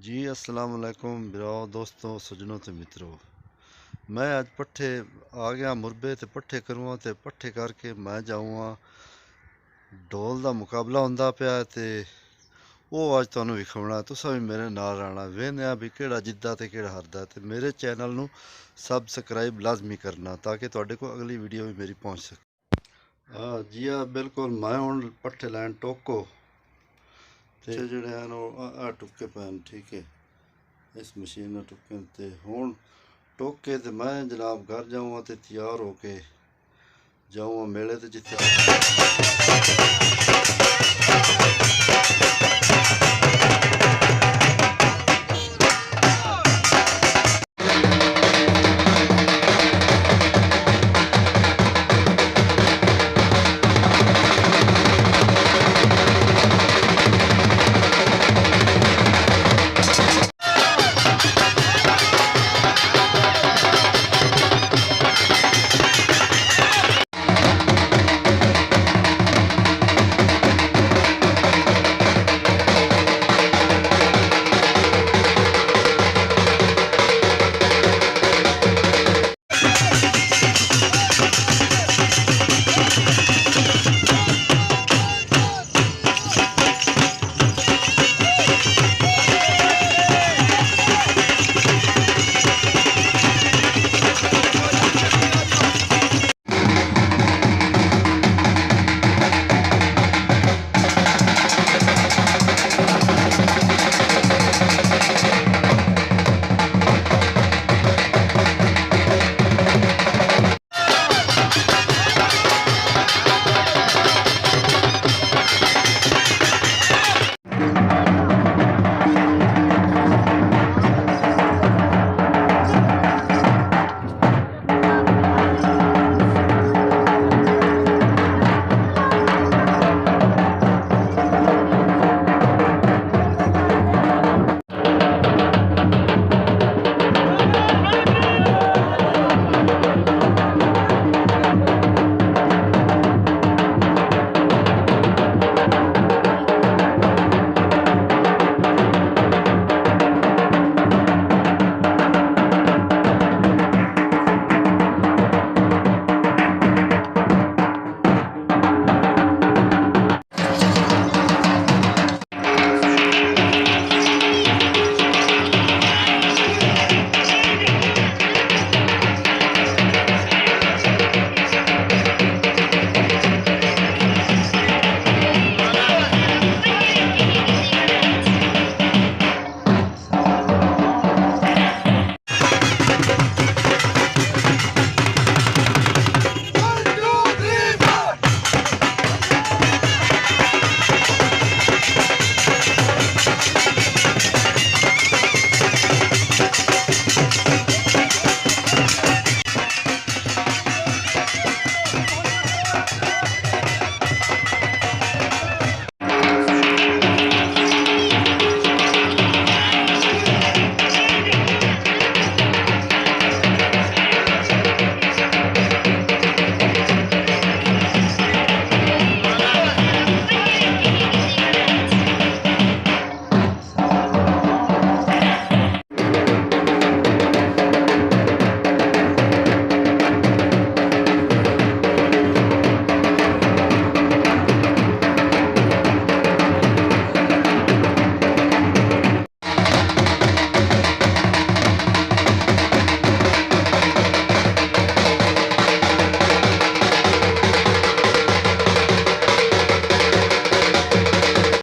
जी अस्सलाम वालेकुम बिराओ दोस्तों सज्जनों ते मित्रों। मैं अज पट्ठे आ गया मुरबे ते पट्ठे करूँगा ते पट्ठे करके मैं जाऊँगा ढोल दा मुकाबला होंदा पिया ते ਉਹ ਅੱਜ ਤੁਹਾਨੂੰ ਵਿਖਾਉਣਾ। ਤੁਸੀਂ ਵੀ ਮੇਰੇ ਨਾਲ ਰਹਿਣਾ ਵੇਖਦੇ ਆ ਵੀ ਕਿਹੜਾ ਜਿੱਤਦਾ ਤੇ ਕਿਹੜਾ ਹਾਰਦਾ ਤੇ ਮੇਰੇ ਚੈਨਲ ਨੂੰ ਸਬਸਕ੍ਰਾਈਬ ਲਾਜ਼ਮੀ ਕਰਨਾ ਤਾਂ ਕਿ ਤੁਹਾਡੇ ਕੋਲ ਅਗਲੀ ਵੀਡੀਓ ਵੀ ਮੇਰੀ ਪਹੁੰਚ ਸਕੇ। ਹਾਂ ਜੀ ਆ ਬਿਲਕੁਲ ਮੈਂ ਹੁਣ ਪੱਠੇ ਲੈਣ ਟੋਕੋ ਤੇ ਜਿਹੜੇ ਹਨ ਉਹ ਆ ਟੁੱਕੇ ਪੈਣ ਠੀਕ ਹੈ ਇਸ ਮਸ਼ੀਨ ਨਾਲ ਟੁੱਕੇ ਤੇ ਹੁਣ ਟੋਕ ਕੇ ਤੇ ਮੈਂ ਜਨਾਬ ਘਰ ਜਾਊਂਗਾ ਤੇ ਤਿਆਰ ਹੋ ਕੇ ਜਾਊਂਗਾ ਮੇਲੇ ਤੇ ਜਿੱਥੇ